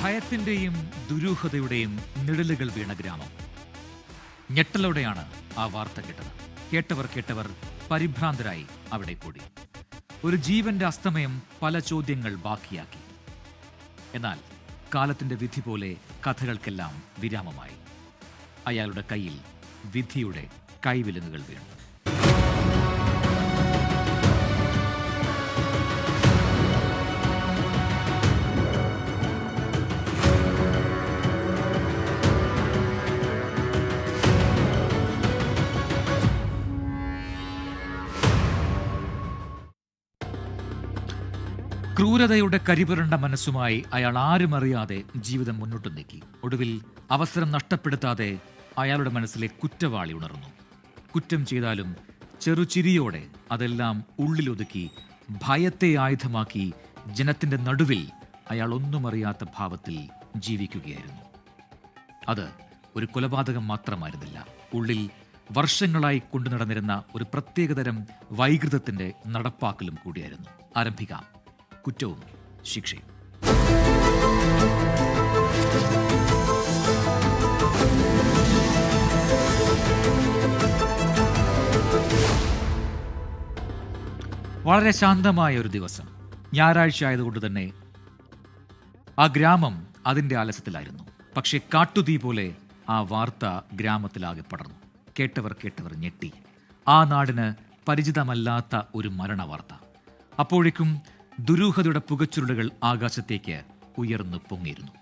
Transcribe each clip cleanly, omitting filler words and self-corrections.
ഭയത്തിന്റെയും ദുരൂഹതയുടെയും നിഴലുകൾ വീണ ഗ്രാമം. ഞെട്ടലോടെയാണ് ആ വാർത്ത കേട്ടത്. കേട്ടവർ പരിഭ്രാന്തരായി അവിടെ കൂടി. ഒരു ജീവന്റെ അസ്തമയം പല ചോദ്യങ്ങൾ ബാക്കിയാക്കി. എന്നാൽ കാലത്തിന്റെ വിധി പോലെ കഥകൾക്കെല്ലാം വിരാമമായി. അയാളുടെ കയ്യിൽ വിധിയുടെ കൈവിലങ്ങുകൾ വീണു. ക്രൂരതയുടെ കരിപുരണ്ട മനസ്സുമായി അയാൾ ആരും അറിയാതെ ജീവിതം മുന്നോട്ട് നീക്കി. ഒടുവിൽ അവസരം നഷ്ടപ്പെടുത്താതെ അയാളുടെ മനസ്സിലെ കുറ്റവാളി ഉണർന്നു. കുറ്റം ചെയ്താലും ചെറുചിരിയോടെ അതെല്ലാം ഉള്ളിലൊതുക്കി ഭയത്തെ ആയുധമാക്കി ജനത്തിന്റെ നടുവിൽ അയാൾ ഒന്നും അറിയാത്ത ഭാവത്തിൽ ജീവിക്കുകയായിരുന്നു. അത് ഒരു കൊലപാതകം മാത്രമായിരുന്നില്ല. ഉള്ളിൽ വർഷങ്ങളായി കൊണ്ടു നടന്നിരുന്ന ഒരു പ്രത്യേകതരം വൈകൃതത്തിന്റെ നടപ്പാക്കലും കൂടിയായിരുന്നു. ആരംഭിക്കാം കുറ്റവും ശിക്ഷയും. വളരെ ശാന്തമായ ഒരു ദിവസം, ഞായറാഴ്ച ആയതുകൊണ്ട് തന്നെ ആ ഗ്രാമം അതിൻ്റെ ആലസ്യത്തിലായിരുന്നു. പക്ഷേ കാട്ടുതീ പോലെ ആ വാർത്ത ഗ്രാമത്തിലാകെ പടർന്നു. കേട്ടവർ ഞെട്ടി. ആ നാടിന് പരിചിതമല്ലാത്ത ഒരു മരണവാർത്ത. അപ്പോഴേക്കും ദുരൂഹതയുടെ പുകച്ചുരുളുകൾ ആകാശത്തേക്ക് ഉയർന്നു പൊങ്ങിയിരുന്നു.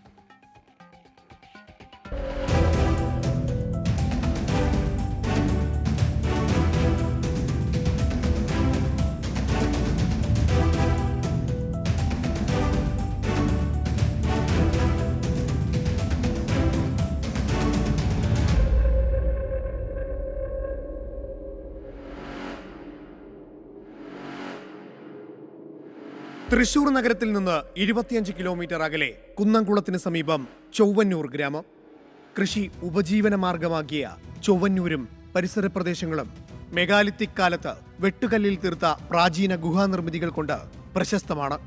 തൃശൂർ നഗരത്തിൽ നിന്ന് 25 കിലോമീറ്റർ അകലെ കുന്നംകുളത്തിന് സമീപം ചൊവ്വന്നൂർ ഗ്രാമം. കൃഷി ഉപജീവന മാർഗമാക്കിയ ചൊവ്വന്നൂരും പരിസര പ്രദേശങ്ങളും മെഗാലിത്തിക് കാലത്ത് വെട്ടുകല്ലിൽ തീർത്ത പ്രാചീന ഗുഹാനിർമ്മിതികൾ കൊണ്ട് പ്രശസ്തമാണ്.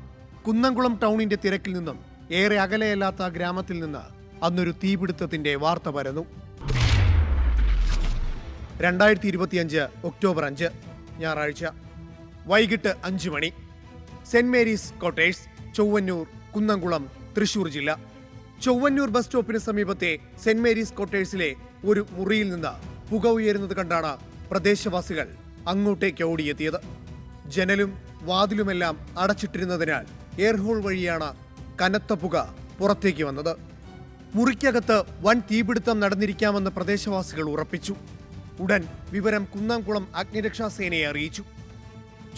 കുന്നംകുളം ടൗണിന്റെ തിരക്കിൽ നിന്നും ഏറെ അകലെയല്ലാത്ത ഗ്രാമത്തിൽ നിന്ന് അന്നൊരു തീപിടുത്തത്തിന്റെ വാർത്ത പരന്നു. 2025 ഒക്ടോബർ 5 ഞായറാഴ്ച വൈകിട്ട് 5 മണി. Saint Mary's Quarters, Chowwannur, Kunnamkulam, Thrissur ജില്ല. ചൊവ്വന്നൂർ ബസ് സ്റ്റോപ്പിന് സമീപത്തെ സെന്റ് മേരീസ് കോട്ടേഴ്സിലെ ഒരു മുറിയിൽ നിന്ന് പുക ഉയരുന്നത് കണ്ടാണ് പ്രദേശവാസികൾ അങ്ങോട്ടേക്ക് ഓടിയെത്തിയത്. ജനലും വാതിലുമെല്ലാം അടച്ചിട്ടിരുന്നതിനാൽ എയർഹോൾ വഴിയാണ് കനത്ത പുക പുറത്തേക്ക് വന്നത്. മുറിക്കകത്ത് വൻ തീപിടുത്തം നടന്നിരിക്കാമെന്ന് പ്രദേശവാസികൾ ഉറപ്പിച്ചു. ഉടൻ വിവരം കുന്നംകുളം അഗ്നിരക്ഷാസേനയെ അറിയിച്ചു.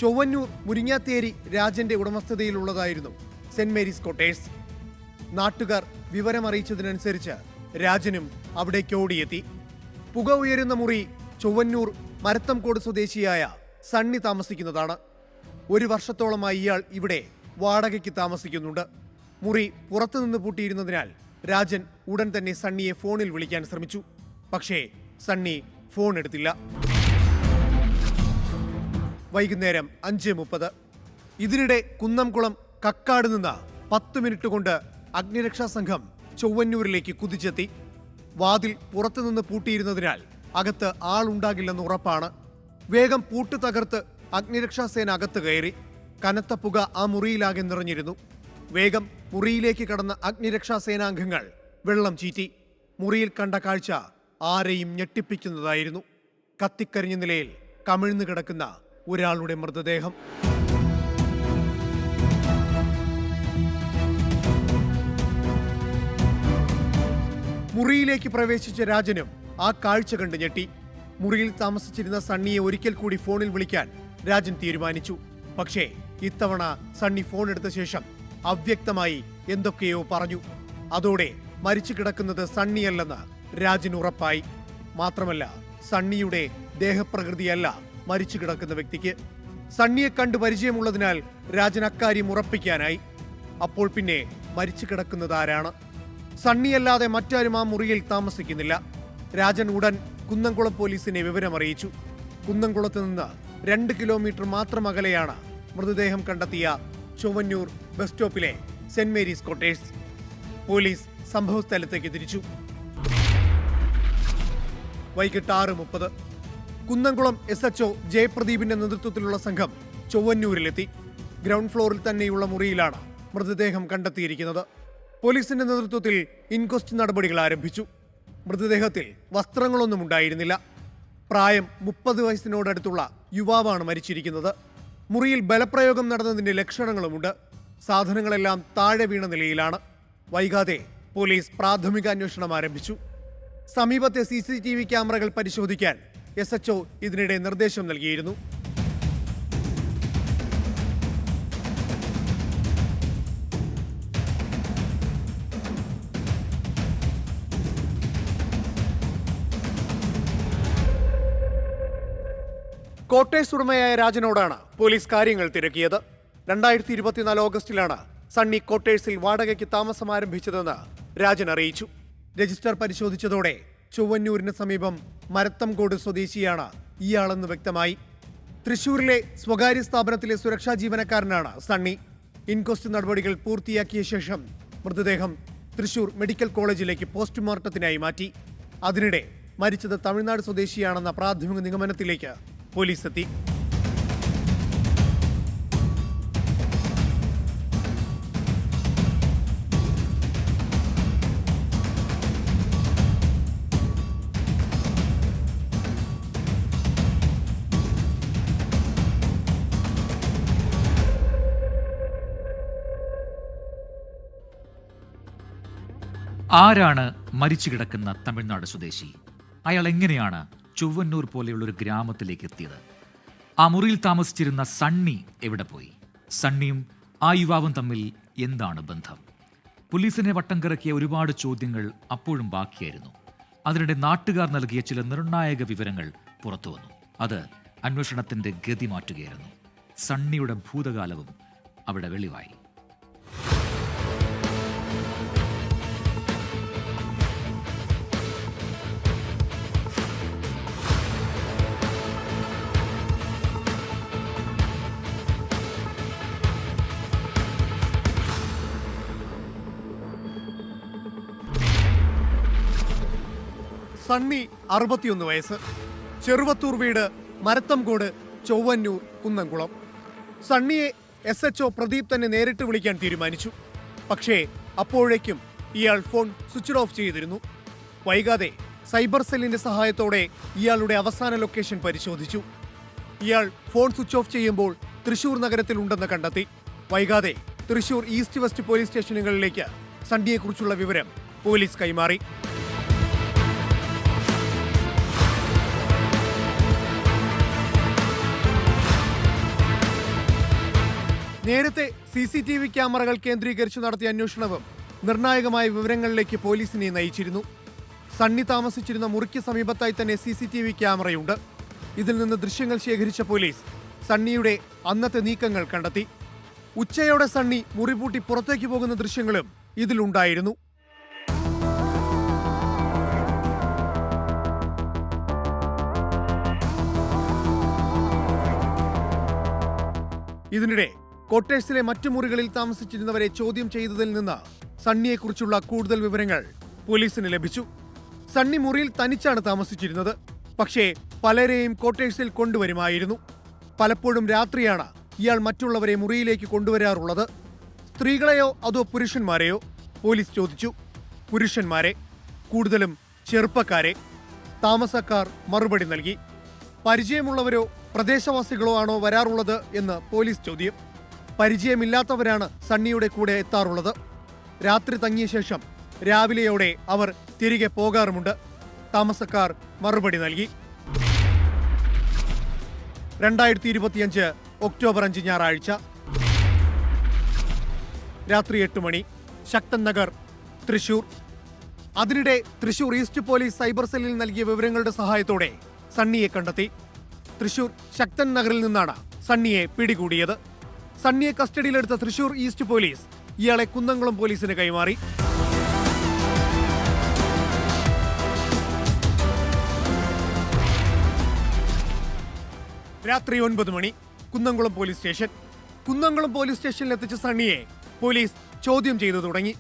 ചൊവ്വന്നൂർ മുരിങ്ങാത്തേരി രാജന്റെ ഉടമസ്ഥതയിലുള്ളതായിരുന്നു സെന്റ് മേരീസ് കോട്ടേഴ്സ്. നാട്ടുകാർ വിവരമറിയിച്ചതിനനുസരിച്ച് രാജനും അവിടേക്ക് ഓടിയെത്തി. പുക ഉയരുന്ന മുറി ചൊവ്വന്നൂർ മരത്തംകോട് സ്വദേശിയായ സണ്ണി താമസിക്കുന്നതാണ്. 1 വർഷത്തോളമായി ഇയാൾ ഇവിടെ വാടകയ്ക്ക് താമസിക്കുന്നുണ്ട്. മുറി പുറത്തുനിന്ന് പൂട്ടിയിരുന്നതിനാൽ രാജൻ ഉടൻ തന്നെ സണ്ണിയെ ഫോണിൽ വിളിക്കാൻ ശ്രമിച്ചു. പക്ഷേ സണ്ണി ഫോൺ എടുത്തില്ല. വൈകുന്നേരം 5:30. ഇതിനിടെ കുന്നംകുളം കക്കാട് നിന്ന് 10 മിനിറ്റ് കൊണ്ട് അഗ്നിരക്ഷാ സംഘം ചൊവ്വന്നൂരിലേക്ക് കുതിച്ചെത്തി. വാതിൽ പുറത്തുനിന്ന് പൂട്ടിയിരുന്നതിനാൽ അകത്ത് ആളുണ്ടാകില്ലെന്ന് ഉറപ്പാണ്. വേഗം പൂട്ട് തകർത്ത് അഗ്നിരക്ഷാസേന അകത്ത് കയറി. കനത്ത പുക ആ മുറിയിലാകെ നിറഞ്ഞിരുന്നു. വേഗം മുറിയിലേക്ക് കടന്ന അഗ്നിരക്ഷാസേനാംഗങ്ങൾ വെള്ളം ചീറ്റി. മുറിയിൽ കണ്ട കാഴ്ച ആരെയും ഞെട്ടിപ്പിക്കുന്നതായിരുന്നു. കത്തിക്കരിഞ്ഞ നിലയിൽ കമിഴ്ന്നു കിടക്കുന്ന ഒരാളുടെ മൃതദേഹം. മുറിയിലേക്ക് പ്രവേശിച്ച രാജനും ആ കാഴ്ച കണ്ട് ഞെട്ടി. മുറിയിൽ താമസിച്ചിരുന്ന സണ്ണിയെ ഒരിക്കൽ കൂടി ഫോണിൽ വിളിക്കാൻ രാജൻ തീരുമാനിച്ചു. പക്ഷേ ഇത്തവണ സണ്ണി ഫോൺ എടുത്ത ശേഷം അവ്യക്തമായി എന്തൊക്കെയോ പറഞ്ഞു. അതോടെ മരിച്ചു കിടക്കുന്നത് സണ്ണിയല്ലെന്ന് രാജന് ഉറപ്പായി. മാത്രമല്ല, സണ്ണിയുടെ ദേഹപ്രകൃതിയല്ല മരിച്ചു കിടക്കുന്ന വ്യക്തിക്ക്. സണ്ണിയെ കണ്ടു പരിചയമുള്ളതിനാൽ രാജൻ അക്കാര്യം ഉറപ്പിക്കാനായി. അപ്പോൾ പിന്നെ മരിച്ചു കിടക്കുന്നത് ആരാണ്? സണ്ണിയല്ലാതെ മറ്റാരും ആ മുറിയിൽ താമസിക്കുന്നില്ല. രാജൻ ഉടൻ കുന്നംകുളം പോലീസിനെ വിവരമറിയിച്ചു. കുന്നംകുളത്ത് നിന്ന് 2 കിലോമീറ്റർ മാത്രം അകലെയാണ് മൃതദേഹം കണ്ടെത്തിയ ചൊവ്വന്നൂർ ബസ് സ്റ്റോപ്പിലെ സെന്റ് മേരീസ് കോട്ടേഴ്സ്. പോലീസ് സംഭവസ്ഥലത്തേക്ക് തിരിച്ചു. വൈകിട്ട് 6:30 കുന്നംകുളം SHO ജയപ്രദീപിന്റെ നേതൃത്വത്തിലുള്ള സംഘം ചൊവ്വന്നൂരിലെത്തി. ഗ്രൗണ്ട് ഫ്ലോറിൽ തന്നെയുള്ള മുറിയിലാണ് മൃതദേഹം കണ്ടെത്തിയിരിക്കുന്നത്. പോലീസിന്റെ നേതൃത്വത്തിൽ ഇൻക്വസ്റ്റ് നടപടികൾ ആരംഭിച്ചു. മൃതദേഹത്തിൽ വസ്ത്രങ്ങളൊന്നും ഉണ്ടായിരുന്നില്ല. പ്രായം 30 വയസ്സിനോടടുത്തുള്ള യുവാവാണ് മരിച്ചിരിക്കുന്നത്. മുറിയിൽ ബലപ്രയോഗം നടന്നതിന്റെ ലക്ഷണങ്ങളുമുണ്ട്. സാധനങ്ങളെല്ലാം താഴെ വീണ നിലയിലാണ്. വൈകാതെ പോലീസ് പ്രാഥമിക അന്വേഷണം ആരംഭിച്ചു. സമീപത്തെ CCTV ക്യാമറകൾ പരിശോധിക്കാൻ SHO ഇതിനിടെ നിർദ്ദേശം നൽകിയിരുന്നു. കോട്ടേഴ്സ് ഉടമയായ രാജനോടാണ് പോലീസ് കാര്യങ്ങൾ തിരക്കിയത്. 2024 ഓഗസ്റ്റിലാണ് സണ്ണി കോട്ടേഴ്സിൽ വാടകയ്ക്ക് താമസം ആരംഭിച്ചതെന്ന് രാജൻ അറിയിച്ചു. രജിസ്റ്റർ പരിശോധിച്ചതോടെ ചൊവ്വന്നൂരിന് സമീപം മരത്തംകോട് സ്വദേശിയാണ് ഇയാളെന്ന് വ്യക്തമായി. തൃശൂരിലെ സ്വകാര്യ സ്ഥാപനത്തിലെ സുരക്ഷാ ജീവനക്കാരനാണ് സണ്ണി. ഇൻക്വസ്റ്റ് നടപടികൾ പൂർത്തിയാക്കിയ ശേഷം മൃതദേഹം തൃശൂർ മെഡിക്കൽ കോളേജിലേക്ക് പോസ്റ്റ്മോർട്ടത്തിനായി മാറ്റി. അതിനിടെ മരിച്ചത് തമിഴ്നാട് സ്വദേശിയാണെന്ന പ്രാഥമിക നിഗമനത്തിലേക്ക് പോലീസ് എത്തി. ആരാണ് മരിച്ചു കിടക്കുന്ന തമിഴ്നാട് സ്വദേശി? അയാൾ എങ്ങനെയാണ് ചൊവ്വന്നൂർ പോലെയുള്ള ഒരു ഗ്രാമത്തിലേക്ക് എത്തിയത്? ആ മുറിയിൽ താമസിച്ചിരുന്ന സണ്ണി എവിടെ പോയി? സണ്ണിയും ആ യുവാവും തമ്മിൽ എന്താണ് ബന്ധം? പോലീസിനെ വട്ടം കറക്കിയ ഒരുപാട് ചോദ്യങ്ങൾ അപ്പോഴും ബാക്കിയായിരുന്നു. അതിനിടെ നാട്ടുകാർ നൽകിയ ചില നിർണായക വിവരങ്ങൾ പുറത്തു വന്നു. അത് അന്വേഷണത്തിന്റെ ഗതി മാറ്റുകയായിരുന്നു. സണ്ണിയുടെ ഭൂതകാലവും അവിടെ വെളിവായി. സണ്ണി 61 വയസ്സ്. ചെറുവത്തൂർ വീട്, മരത്തംകോട്, ചൊവ്വന്നൂർ, കുന്നംകുളം. സണ്ണിയെ SHO പ്രദീപ് തന്നെ നേരിട്ട് വിളിക്കാൻ തീരുമാനിച്ചു. പക്ഷേ അപ്പോഴേക്കും ഇയാൾ ഫോൺ സ്വിച്ച് ഓഫ് ചെയ്തിരുന്നു. വൈകാതെ സൈബർ സെല്ലിന്റെ സഹായത്തോടെ ഇയാളുടെ അവസാന ലൊക്കേഷൻ പരിശോധിച്ചു. ഇയാൾ ഫോൺ സ്വിച്ച് ഓഫ് ചെയ്യുമ്പോൾ തൃശൂർ നഗരത്തിൽ ഉണ്ടെന്ന് കണ്ടെത്തി. വൈകാതെ തൃശൂർ ഈസ്റ്റ് വെസ്റ്റ് പോലീസ് സ്റ്റേഷനുകളിലേക്ക് സണ്ണിയെക്കുറിച്ചുള്ള വിവരം പോലീസ് കൈമാറി. നേരത്തെ CCTV ക്യാമറകൾ കേന്ദ്രീകരിച്ച് നടത്തിയ അന്വേഷണവും നിർണായകമായ വിവരങ്ങളിലേക്ക് പോലീസിനെ നയിച്ചിരുന്നു. സണ്ണി താമസിച്ചിരുന്ന മുറിക്ക് സമീപത്തായി തന്നെ CCTV ക്യാമറയുണ്ട്. ഇതിൽ നിന്ന് ദൃശ്യങ്ങൾ ശേഖരിച്ച പോലീസ് സണ്ണിയുടെ അന്നത്തെ നീക്കങ്ങൾ കണ്ടെത്തി. ഉച്ചയോടെ സണ്ണി മുറി പൂട്ടി പുറത്തേക്ക് പോകുന്ന ദൃശ്യങ്ങളും ഇതിലുണ്ടായിരുന്നു. ഇതിനിടെ കോട്ടേഴ്സിലെ മറ്റു മുറികളിൽ താമസിച്ചിരുന്നവരെ ചോദ്യം ചെയ്തതിൽ നിന്ന് സണ്ണിയെക്കുറിച്ചുള്ള കൂടുതൽ വിവരങ്ങൾ പോലീസിന് ലഭിച്ചു. സണ്ണി മുറിയിൽ തനിച്ചാണ് താമസിച്ചിരുന്നത്. പക്ഷേ പലരെയും കോട്ടേഴ്സിൽ കൊണ്ടുവരുമായിരുന്നു. പലപ്പോഴും രാത്രിയാണ് ഇയാൾ മറ്റുള്ളവരെ മുറിയിലേക്ക് കൊണ്ടുവരാറുള്ളത്. സ്ത്രീകളെയോ അതോ പുരുഷന്മാരെയോ? പോലീസ് ചോദിച്ചു. പുരുഷന്മാരെ, കൂടുതലും ചെറുപ്പക്കാരെ. താമസക്കാർ മറുപടി നൽകി. പരിചയമുള്ളവരോ പ്രദേശവാസികളോ ആണോ വരാറുള്ളത് എന്ന് പോലീസ് ചോദ്യം. പരിചയമില്ലാത്തവരാണ് സണ്ണിയുടെ കൂടെ എത്താറുള്ളത്. രാത്രി തങ്ങിയ ശേഷം രാവിലെയോടെ അവർ തിരികെ പോകാറുമുണ്ട്. താമസക്കാർ മറുപടി നൽകി. 2025 ഒക്ടോബർ 5 ഞായറാഴ്ച രാത്രി 8 മണി, ശക്തൻ നഗർ, തൃശൂർ. അതിനിടെ തൃശൂർ ഈസ്റ്റ് പോലീസ് സൈബർ സെല്ലിൽ നൽകിയ വിവരങ്ങളുടെ സഹായത്തോടെ സണ്ണിയെ കണ്ടെത്തി. തൃശൂർ ശക്തൻ നഗറിൽ നിന്നാണ് സണ്ണിയെ പിടികൂടിയത്. സണ്ണിയെ കസ്റ്റഡിയിലെടുത്ത തൃശൂർ ഈസ്റ്റ് പോലീസ് ഇയാളെ കുന്നംകുളം പോലീസിന് കൈമാറി. രാത്രി 9 മണി, Kunnamkulam police station. Kunnamkulam police സ്റ്റേഷനിൽ എത്തിച്ച സണ്ണിയെ പോലീസ് ചോദ്യം ചെയ്തു തുടങ്ങി.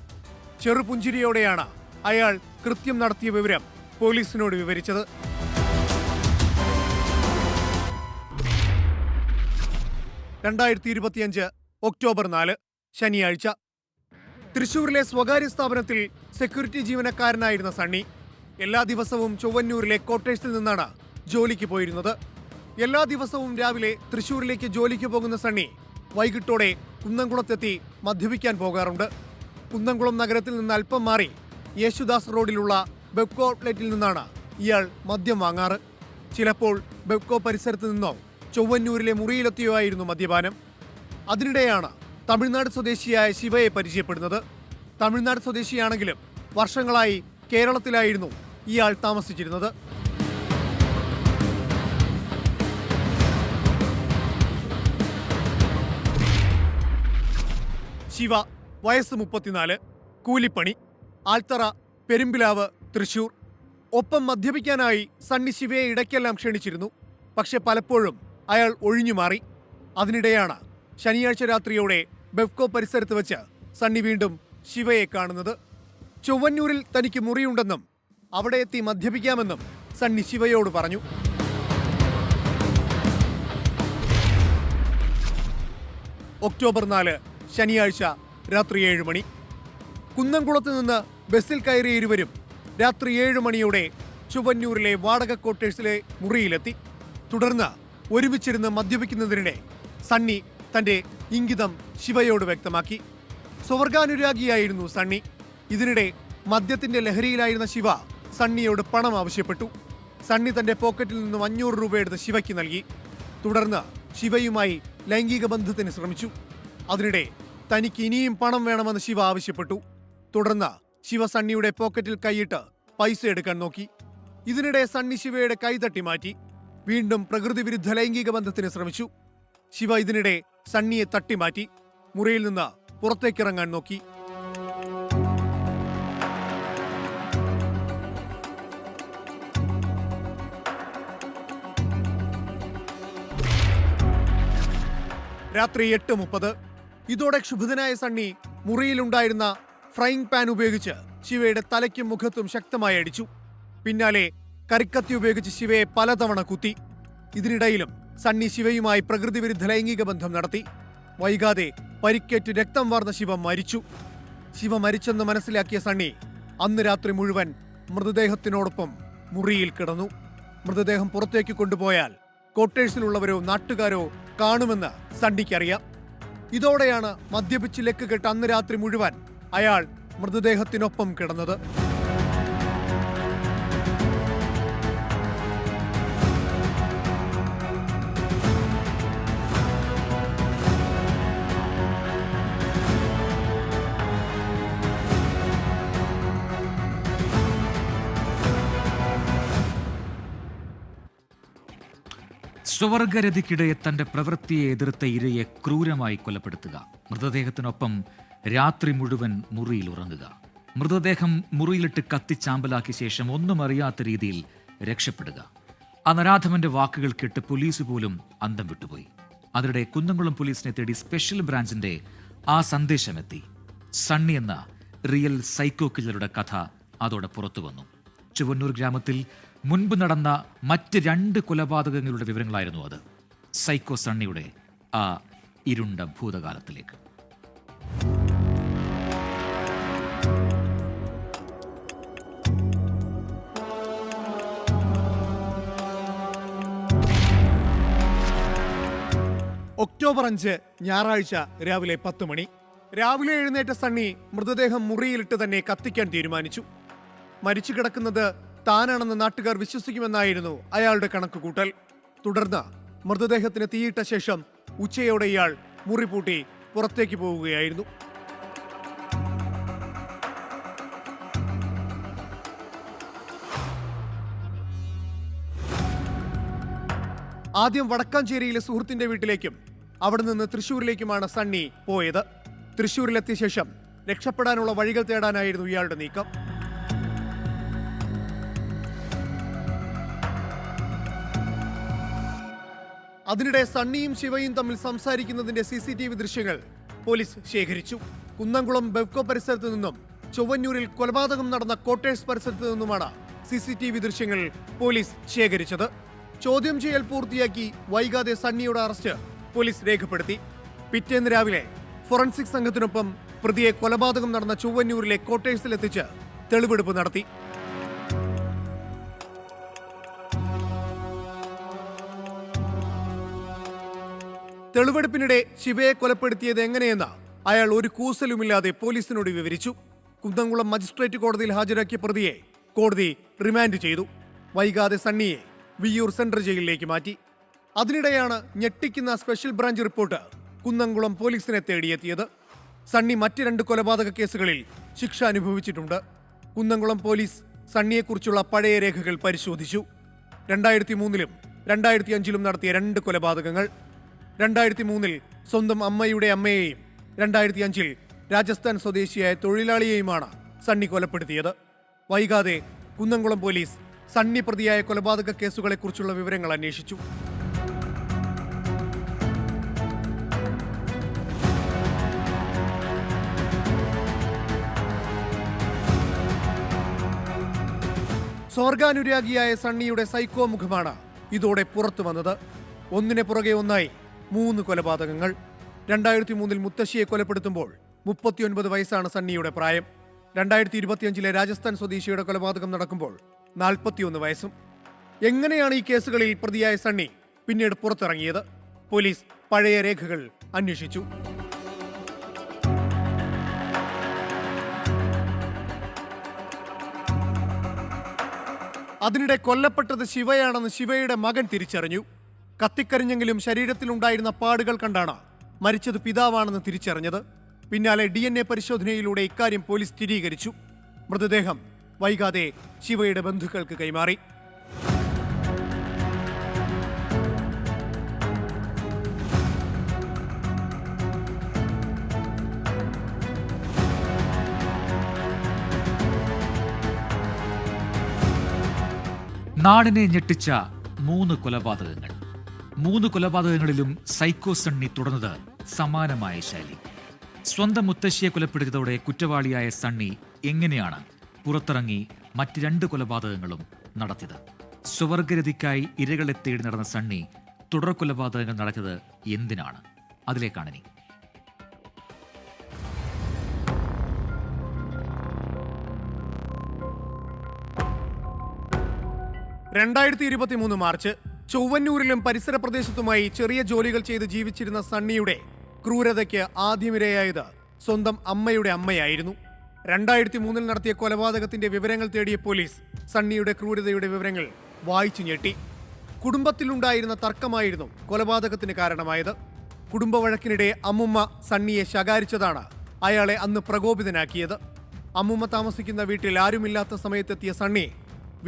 ചെറുപുഞ്ചിരിയോടെയാണ് അയാൾ കൃത്യം നടത്തിയ വിവരം പോലീസിനോട് വിവരിച്ചത്. ഒക്ടോബർ 4 ശനിയാഴ്ച തൃശൂരിലെ സ്വകാര്യ സ്ഥാപനത്തിൽ സെക്യൂരിറ്റി ജീവനക്കാരനായിരുന്ന സണ്ണി എല്ലാ ദിവസവും ചൊവ്വന്നൂരിലെ ക്വാർട്ടേഴ്സിൽ നിന്നാണ് ജോലിക്ക് പോയിരുന്നത്. എല്ലാ ദിവസവും രാവിലെ തൃശൂരിലേക്ക് ജോലിക്ക് പോകുന്ന സണ്ണി വൈകിട്ടോടെ കുന്നംകുളത്തെത്തി മദ്യപിക്കാൻ പോകാറുണ്ട്. കുന്നംകുളം നഗരത്തിൽ നിന്ന് അല്പം മാറി യേശുദാസ് റോഡിലുള്ള ബെബ്കോ ഔട്ട്ലെറ്റിൽ നിന്നാണ് ഇയാൾ മദ്യം വാങ്ങാറ്. ചിലപ്പോൾ ബെബ്കോ പരിസരത്ത് നിന്നോ ചൊവ്വന്നൂരിലെ മുറിയിലെത്തിയോ ആയിരുന്നു മദ്യപാനം. അതിനിടെയാണ് തമിഴ്നാട് സ്വദേശിയായ ശിവയെ പരിചയപ്പെടുന്നത്. തമിഴ്നാട് സ്വദേശിയാണെങ്കിലും വർഷങ്ങളായി കേരളത്തിലായിരുന്നു ഇയാൾ താമസിച്ചിരുന്നത്. ശിവ വയസ്സ് 34, കൂലിപ്പണി, ആൽത്തറ, പെരുമ്പിലാവ്, തൃശൂർ. ഒപ്പം മദ്യപിക്കാനായി സണ്ണി ശിവയെ ഇടയ്ക്കെല്ലാം ക്ഷണിച്ചിരുന്നു. പക്ഷെ പലപ്പോഴും അയാൾ ഒഴിഞ്ഞുമാറി. അതിനിടെയാണ് ശനിയാഴ്ച രാത്രിയോടെ ബെബ്കോ പരിസരത്ത് വെച്ച് സണ്ണി വീണ്ടും ശിവയെ കാണുന്നത്. ചൊവ്വന്നൂരിൽ തനിക്ക് മുറിയുണ്ടെന്നും അവിടെ എത്തി മദ്യപിക്കാമെന്നും സണ്ണി ശിവയോട് പറഞ്ഞു. ഒക്ടോബർ 4 ശനിയാഴ്ച രാത്രി 7 മണി. കുന്നംകുളത്ത് നിന്ന് ബസ്സിൽ കയറിയ ഇരുവരും രാത്രി 7 മണിയോടെ ചൊവ്വന്നൂരിലെ വാടക ക്വാർട്ടേഴ്സിലെ മുറിയിലെത്തി. തുടർന്ന് ഒരുമിച്ചിരുന്ന് മദ്യപിക്കുന്നതിനിടെ സണ്ണി തന്റെ ഇംഗിതം ശിവയോട് വ്യക്തമാക്കി. സ്വർഗാനുരാഗിയായിരുന്നു സണ്ണി. ഇതിനിടെ മദ്യത്തിന്റെ ലഹരിയിലായിരുന്ന ശിവ സണ്ണിയോട് പണം ആവശ്യപ്പെട്ടു. സണ്ണി തന്റെ പോക്കറ്റിൽ നിന്നും 500 രൂപ എടുത്ത് ശിവയ്ക്ക് നൽകി. തുടർന്ന് ശിവയുമായി ലൈംഗിക ബന്ധത്തിന് ശ്രമിച്ചു. അതിനിടെ തനിക്ക് ഇനിയും പണം വേണമെന്ന് ശിവ ആവശ്യപ്പെട്ടു. തുടർന്ന് ശിവ സണ്ണിയുടെ പോക്കറ്റിൽ കൈയിട്ട് പൈസ എടുക്കാൻ നോക്കി. ഇതിനിടെ സണ്ണി ശിവയുടെ കൈ തട്ടി മാറ്റി. വീണ്ടും പ്രകൃതി വിരുദ്ധ ലൈംഗിക ബന്ധത്തിന് ശ്രമിച്ചു. ശിവ ഇതിനിടെ സണ്ണിയെ തട്ടിമാറ്റി മുറിയിൽ നിന്ന് പുറത്തേക്കിറങ്ങാൻ നോക്കി. രാത്രി 8:30. ഇതോടെ ക്ഷുഭിതനായ സണ്ണി മുറിയിലുണ്ടായിരുന്ന ഫ്രൈയിങ് പാൻ ഉപയോഗിച്ച് ശിവയുടെ തലയ്ക്കും മുഖത്തും ശക്തമായി അടിച്ചു. പിന്നാലെ കരിക്കത്തി ഉപയോഗിച്ച് ശിവയെ പലതവണ കുത്തി. ഇതിനിടയിലും സണ്ണി ശിവയുമായി പ്രകൃതി വിരുദ്ധ ലൈംഗിക ബന്ധം നടത്തി. വൈകാതെ പരിക്കേറ്റ് രക്തം വാർന്ന ശിവ മരിച്ചു. ശിവ മരിച്ചെന്ന് മനസ്സിലാക്കിയ സണ്ണി അന്ന് രാത്രി മുഴുവൻ മൃതദേഹത്തിനോടൊപ്പം മുറിയിൽ കിടന്നു. മൃതദേഹം പുറത്തേക്ക് കൊണ്ടുപോയാൽ ക്വാർട്ടേഴ്സിലുള്ളവരോ നാട്ടുകാരോ കാണുമെന്ന് സണ്ണിക്കറിയാം. ഇതോടെയാണ് മദ്യപിച്ച് ലക്കുകെട്ട് അന്ന് രാത്രി മുഴുവൻ അയാൾ മൃതദേഹത്തിനൊപ്പം കിടന്നത്. സ്വവർഗരതിക്കിടെ തന്റെ പ്രവൃത്തിയെ എതിർത്ത ഇരയെ ക്രൂരമായി കൊലപ്പെടുത്തുക, മൃതദേഹത്തിനൊപ്പം രാത്രി മുഴുവൻ മുറിയിൽ ഉറങ്ങുക, മൃതദേഹം മുറിയിലിട്ട് കത്തിച്ചാമ്പലാക്കിയ ശേഷം ഒന്നും അറിയാത്ത രീതിയിൽ രക്ഷപ്പെടുക. ആ നരാധമന്റെ വാക്കുകൾ കേട്ട് പോലീസ് പോലും അന്തം വിട്ടുപോയി. അതിനിടെ കുന്നംകുളം പോലീസിനെ തേടി സ്പെഷ്യൽ ബ്രാഞ്ചിന്റെ ആ സന്ദേശമെത്തി. സണ്ണി എന്ന റിയൽ സൈക്കോ കില്ലറുടെ കഥ അതോടെ പുറത്തു വന്നു. ചുവന്നൂർ ഗ്രാമത്തിൽ മുൻപ് നടന്ന മറ്റ് 2 കൊലപാതകങ്ങളുടെ വിവരങ്ങളായിരുന്നു അത്. സൈക്കോ സണ്ണിയുടെ ആ ഇരുണ്ട ഭൂതകാലത്തിലേക്ക്. ഒക്ടോബർ 5 ഞായറാഴ്ച രാവിലെ 10 മണി. രാവിലെ എഴുന്നേറ്റ സണ്ണി മൃതദേഹം മുറിയിലിട്ട് തന്നെ കത്തിക്കാൻ തീരുമാനിച്ചു. മരിച്ചു കിടക്കുന്നത് താനാണെന്ന് നാട്ടുകാർ വിശ്വസിക്കുമെന്നായിരുന്നു അയാളുടെ കണക്കുകൂട്ടൽ. തുടർന്ന് മൃതദേഹത്തിന് തീയിട്ട ശേഷം ഉച്ചയോടെ ഇയാൾ മുറി പൂട്ടി പുറത്തേക്ക് പോവുകയായിരുന്നു. ആദ്യം വടക്കാഞ്ചേരിയിലെ സുഹൃത്തിന്റെ വീട്ടിലേക്കും അവിടെ നിന്ന് തൃശൂരിലേക്കുമാണ് സണ്ണി പോയത്. തൃശൂരിലെത്തിയ ശേഷം രക്ഷപ്പെടാനുള്ള വഴികൾ തേടാനായിരുന്നു ഇയാളുടെ നീക്കം. അതിനിടെ സണ്ണിയും ശിവയും തമ്മിൽ സംസാരിക്കുന്നതിന്റെ CCTV ദൃശ്യങ്ങൾ പോലീസ് ശേഖരിച്ചു. കുന്നംകുളം ബെബ്കോ പരിസരത്തു നിന്നും ചൊവ്വന്നൂരിൽ കൊലപാതകം നടന്ന ക്വാർട്ടേഴ്സ് പരിസരത്ത് നിന്നുമാണ് CCTV ദൃശ്യങ്ങൾ പോലീസ് ശേഖരിച്ചത്. ചോദ്യം ചെയ്യൽ പൂർത്തിയാക്കി വൈകാതെ സണ്ണിയുടെ അറസ്റ്റ് പോലീസ് രേഖപ്പെടുത്തി. പിറ്റേന്ന് രാവിലെ ഫോറൻസിക് സംഘത്തിനൊപ്പം പ്രതിയെ കൊലപാതകം നടന്ന ചൊവ്വന്നൂരിലെ ക്വാർട്ടേഴ്സിലെത്തിച്ച് തെളിവെടുപ്പ് നടത്തി. തെളിവെടുപ്പിനിടെ ശിവയെ കൊലപ്പെടുത്തിയത് എങ്ങനെയെന്ന് അയാൾ ഒരു കൂസലുമില്ലാതെ പോലീസിനോട് വിവരിച്ചു. കുന്നംകുളം മജിസ്ട്രേറ്റ് കോടതിയിൽ ഹാജരാക്കിയ പ്രതിയെ കോടതി റിമാൻഡ് ചെയ്തു. വൈകാതെ സണ്ണിയെ വിയ്യൂർ സെൻട്രൽ ജയിലിലേക്ക് മാറ്റി. അതിനിടെയാണ് ഞെട്ടിക്കുന്ന സ്പെഷ്യൽ ബ്രാഞ്ച് റിപ്പോർട്ട് കുന്നംകുളം പോലീസിനെ തേടിയെത്തിയത്. സണ്ണി മറ്റ് 2 കൊലപാതക കേസുകളിൽ ശിക്ഷ അനുഭവിച്ചിട്ടുണ്ട്. കുന്നംകുളം പോലീസ് സണ്ണിയെക്കുറിച്ചുള്ള പഴയ രേഖകൾ പരിശോധിച്ചു. 2003-ലും 2005-ലും നടത്തിയ 2 കൊലപാതകങ്ങൾ. 2003-ൽ സ്വന്തം അമ്മയുടെ അമ്മയെയും 2005-ൽ രാജസ്ഥാൻ സ്വദേശിയായ തൊഴിലാളിയെയുമാണ് സണ്ണി കൊലപ്പെടുത്തിയത്. വൈകാതെ കുന്നംകുളം പോലീസ് സണ്ണി പ്രതിയായ കൊലപാതക കേസുകളെക്കുറിച്ചുള്ള വിവരങ്ങൾ അന്വേഷിച്ചു. സ്വർഗാനുരാഗിയായ സണ്ണിയുടെ സൈക്കോ മുഖമാണ് ഇതോടെ പുറത്തു വന്നത്. ഒന്നിനെ പുറകെ ഒന്നായി 3 കൊലപാതകങ്ങൾ. 2003-ൽ മുത്തശ്ശിയെ കൊലപ്പെടുത്തുമ്പോൾ 39 വയസ്സാണ് സണ്ണിയുടെ പ്രായം. 2025-ലെ രാജസ്ഥാൻ സ്വദേശിയുടെ കൊലപാതകം നടക്കുമ്പോൾ 41 വയസ്സും. എങ്ങനെയാണ് ഈ കേസുകളിൽ പ്രതിയായ സണ്ണി പിന്നീട് പുറത്തിറങ്ങിയത്? പോലീസ് പഴയ രേഖകൾ അന്വേഷിച്ചു. അതിനിടെ കൊല്ലപ്പെട്ടത് ശിവയാണെന്ന് ശിവയുടെ മകൻ തിരിച്ചറിഞ്ഞു. കത്തിക്കരിഞ്ഞെങ്കിലും ശരീരത്തിലുണ്ടായിരുന്ന പാടുകൾ കണ്ടാണ് മരിച്ചത് പിതാവാണെന്ന് തിരിച്ചറിഞ്ഞത്. പിന്നാലെ DNA പരിശോധനയിലൂടെ ഇക്കാര്യം പോലീസ് സ്ഥിരീകരിച്ചു. മൃതദേഹം വൈകാതെ ശിവയുടെ ബന്ധുക്കൾക്ക് കൈമാറി. നാടിനെ ഞെട്ടിച്ച 3 കൊലപാതകങ്ങൾ. 3 കൊലപാതകങ്ങളിലും സൈക്കോ സണ്ണി തുടർന്നത് സമാനമായ ശൈലി. സ്വന്തം മുത്തശ്ശിയെ കൊലപ്പെടുത്തിയതോടെ കുറ്റവാളിയായ സണ്ണി എങ്ങനെയാണ് പുറത്തിറങ്ങി മറ്റ് 2 കൊലപാതകങ്ങളും നടത്തിയത്? സ്വവർഗരതിക്കായി ഇരകളെ തേടി നടന്ന സണ്ണി തുടർ കൊലപാതകങ്ങൾ നടത്തിയത് എന്തിനാണ്? അതിലേക്കാണിനി. 2023 മാർച്ച് ചൊവ്വന്നൂരിലും പരിസര പ്രദേശത്തുമായി ചെറിയ ജോലികൾ ചെയ്ത് ജീവിച്ചിരുന്ന സണ്ണിയുടെ ക്രൂരതയ്ക്ക് ആദ്യമിരയായത് സ്വന്തം അമ്മയുടെ അമ്മയായിരുന്നു. 2003-ൽ നടത്തിയ കൊലപാതകത്തിന്റെ വിവരങ്ങൾ തേടിയ പോലീസ് സണ്ണിയുടെ ക്രൂരതയുടെ വിവരങ്ങൾ വായിച്ചു ഞെട്ടി. കുടുംബത്തിലുണ്ടായിരുന്ന തർക്കമായിരുന്നു കൊലപാതകത്തിന് കാരണമായത്. കുടുംബ വഴക്കിനിടെ അമ്മുമ്മ സണ്ണിയെ ശകാരിച്ചതാണ് അയാളെ അന്ന് പ്രകോപിതനാക്കിയത്. അമ്മുമ്മ താമസിക്കുന്ന വീട്ടിൽ ആരുമില്ലാത്ത സമയത്തെത്തിയ സണ്ണി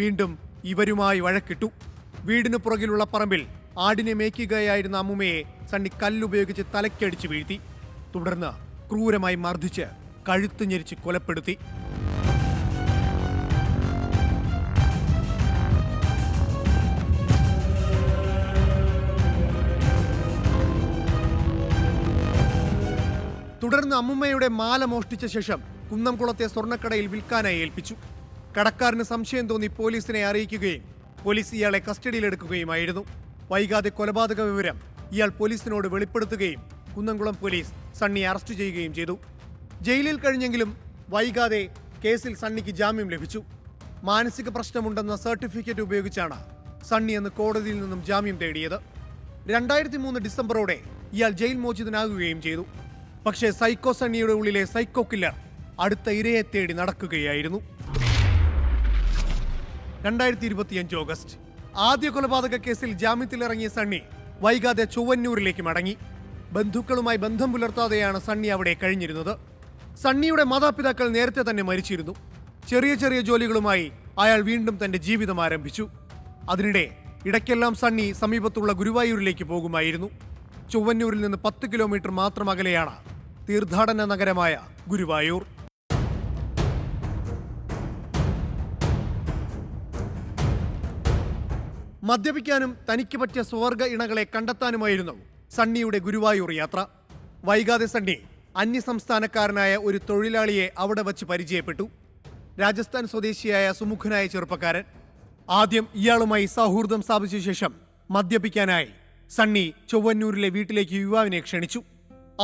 വീണ്ടും ഇവരുമായി വഴക്കിട്ടു. വീടിനു പുറകിലുള്ള പറമ്പിൽ ആടിനെ മേയ്ക്കുകയായിരുന്ന അമ്മുമ്മയെ സണ്ണി കല്ലുപയോഗിച്ച് തലക്കടിച്ച് വീഴ്ത്തി. തുടർന്ന് ക്രൂരമായി മർദ്ദിച്ച് കഴുത്ത് ഞെരിച്ച് കൊലപ്പെടുത്തി. തുടർന്ന് അമ്മുമ്മയുടെ മാല മോഷ്ടിച്ച ശേഷം കുന്നംകുളത്തെ സ്വർണ്ണക്കടയിൽ വിൽക്കാനായി ഏൽപ്പിച്ചു. കടക്കാരന് സംശയം തോന്നി പോലീസിനെ അറിയിക്കുകയും പോലീസ് ഇയാളെ കസ്റ്റഡിയിലെടുക്കുകയുമായിരുന്നു. വൈകാതെ കൊലപാതക വിവരം ഇയാൾ പോലീസിനോട് വെളിപ്പെടുത്തുകയും കുന്നംകുളം പോലീസ് സണ്ണിയെ അറസ്റ്റ് ചെയ്യുകയും ചെയ്തു. ജയിലിൽ കഴിഞ്ഞെങ്കിലും വൈകാതെ കേസിൽ സണ്ണിക്ക് ജാമ്യം ലഭിച്ചു. മാനസിക പ്രശ്നമുണ്ടെന്ന സർട്ടിഫിക്കറ്റ് ഉപയോഗിച്ചാണ് സണ്ണി അന്ന് കോടതിയിൽ നിന്നും ജാമ്യം തേടിയത്. 2003 ഡിസംബറോടെ ഇയാൾ ജയിൽ മോചിതനാകുകയും ചെയ്തു. പക്ഷേ സൈക്കോ സണ്ണിയുടെ ഉള്ളിലെ സൈക്കോ കില്ലർ അടുത്ത ഇരയെ തേടി നടക്കുകയായിരുന്നു. 2025 ഓഗസ്റ്റ് ആദ്യ കൊലപാതക കേസിൽ ജാമ്യത്തിലിറങ്ങിയ സണ്ണി വൈകാതെ ചൊവ്വന്നൂരിലേക്ക് മടങ്ങി. ബന്ധുക്കളുമായി ബന്ധം പുലർത്താതെയാണ് സണ്ണി അവിടെ കഴിഞ്ഞിരുന്നത്. സണ്ണിയുടെ മാതാപിതാക്കൾ നേരത്തെ തന്നെ മരിച്ചിരുന്നു. ചെറിയ ചെറിയ ജോലികളുമായി അയാൾ വീണ്ടും തന്റെ ജീവിതം ആരംഭിച്ചു. അതിനിടെ ഇടയ്ക്കെല്ലാം സണ്ണി സമീപത്തുള്ള ഗുരുവായൂരിലേക്ക് പോകുമായിരുന്നു. ചൊവ്വന്നൂരിൽ നിന്ന് 10 കിലോമീറ്റർ മാത്രം അകലെയാണ് തീർത്ഥാടന നഗരമായ ഗുരുവായൂർ. മദ്യപിക്കാനും തനിക്ക് പറ്റിയ സ്വർഗ ഇണകളെ കണ്ടെത്താനുമായിരുന്നു സണ്ണിയുടെ ഗുരുവായൂർ യാത്ര. വൈകാതെ സണ്ണി അന്യസംസ്ഥാനക്കാരനായ ഒരു തൊഴിലാളിയെ അവിടെ വച്ച് പരിചയപ്പെട്ടു. രാജസ്ഥാൻ സ്വദേശിയായ സുമുഖനായ ചെറുപ്പക്കാരൻ. ആദ്യം ഇയാളുമായി സൗഹൃദം സ്ഥാപിച്ച ശേഷം മദ്യപിക്കാനായി സണ്ണി ചൊവ്വന്നൂരിലെ വീട്ടിലേക്ക് യുവാവിനെ ക്ഷണിച്ചു.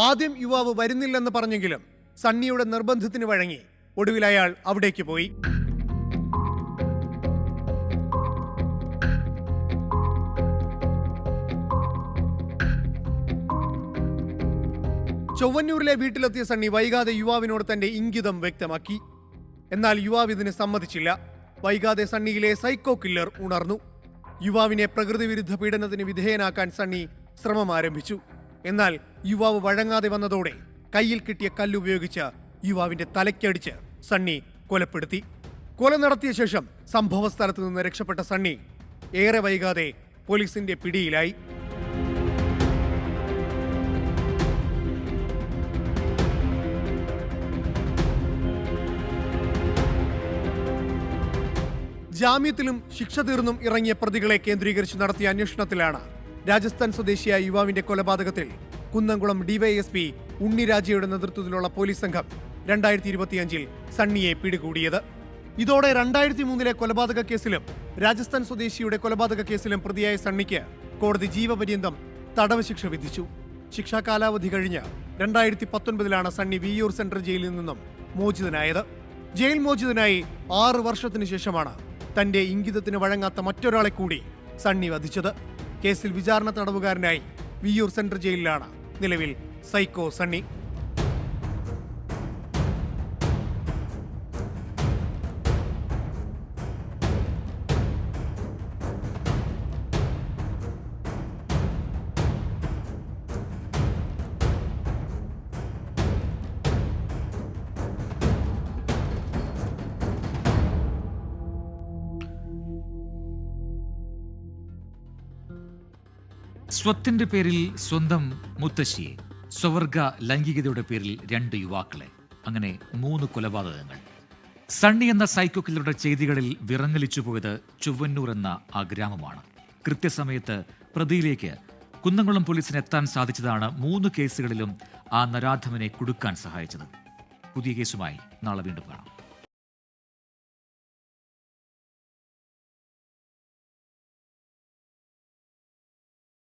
ആദ്യം യുവാവ് വരുന്നില്ലെന്ന് പറഞ്ഞെങ്കിലും സണ്ണിയുടെ നിർബന്ധത്തിന് വഴങ്ങി ഒടുവിൽ അയാൾ അവിടേക്ക് പോയി. ചൊവ്വന്നൂരിലെ വീട്ടിലെത്തിയ സണ്ണി വൈകാതെ യുവാവിനോട് തന്റെ ഇംഗിതം വ്യക്തമാക്കി. എന്നാൽ യുവാവ് ഇതിന് സമ്മതിച്ചില്ല. വൈകാതെ സണ്ണിയിലെ സൈക്കോ കില്ലർ ഉണർന്നു. യുവാവിനെ പ്രകൃതി വിരുദ്ധ പീഡനത്തിന് വിധേയനാക്കാൻ സണ്ണി ശ്രമം ആരംഭിച്ചു. എന്നാൽ യുവാവ് വഴങ്ങാതെ വന്നതോടെ കയ്യിൽ കിട്ടിയ കല്ലുപയോഗിച്ച് യുവാവിന്റെ തലയ്ക്കടിച്ച് സണ്ണി കൊലപ്പെടുത്തി. കൊല നടത്തിയ ശേഷം സംഭവ സ്ഥലത്ത് നിന്ന് രക്ഷപ്പെട്ട സണ്ണി ഏറെ വൈകാതെ പോലീസിന്റെ പിടിയിലായി. ജാമ്യത്തിലും ശിക്ഷ തീർന്നും ഇറങ്ങിയ പ്രതികളെ കേന്ദ്രീകരിച്ച് നടത്തിയ അന്വേഷണത്തിലാണ് രാജസ്ഥാൻ സ്വദേശിയായ യുവാവിന്റെ കൊലപാതകത്തിൽ കുന്നംകുളം ഡിവൈഎസ്പി ഉണ്ണിരാജയുടെ നേതൃത്വത്തിലുള്ള പോലീസ് സംഘം 2025 സണ്ണിയെ പിടികൂടിയത്. ഇതോടെ 2003 കൊലപാതക കേസിലും രാജസ്ഥാൻ സ്വദേശിയുടെ കൊലപാതക കേസിലും പ്രതിയായ സണ്ണിക്ക് കോടതി ജീവപര്യന്തം തടവ് ശിക്ഷ വിധിച്ചു. ശിക്ഷാ കാലാവധി കഴിഞ്ഞ് 2019 സണ്ണി വിയ്യൂർ സെൻട്രൽ ജയിലിൽ നിന്നും മോചിതനായത്. ജയിൽ മോചിതനായി 6 വർഷത്തിനു ശേഷമാണ് തന്റെ ഇംഗിതത്തിന് വഴങ്ങാത്ത മറ്റൊരാളെ കൂടി സണ്ണി വധിച്ചത്. കേസിൽ വിചാരണ തടവുകാരനായി വിയ്യൂർ സെൻട്രൽ ജയിലിലാണ് നിലവിൽ സൈക്കോ സണ്ണി. സ്വത്തിന്റെ പേരിൽ സ്വന്തം മുത്തശ്ശിയെ, സ്വവർഗ ലൈംഗികതയുടെ പേരിൽ 2 യുവാക്കളെ, അങ്ങനെ 3 കൊലപാതകങ്ങൾ. സണ്ണി എന്ന സൈക്കോ കില്ലറുടെ ചെയ്തികളിൽ വിറങ്ങലിച്ചു പോയത് ചൊവ്വന്നൂർ എന്ന ആ ഗ്രാമമാണ്. കൃത്യസമയത്ത് പ്രതിയിലേക്ക് കുന്നംകുളം പോലീസിന് എത്താൻ സാധിച്ചതാണ് 3 കേസുകളിലും ആ നരാധമനെ കുടുക്കാൻ സഹായിച്ചത്. പുതിയ കേസുമായി നാളെ വീണ്ടും കാണാം.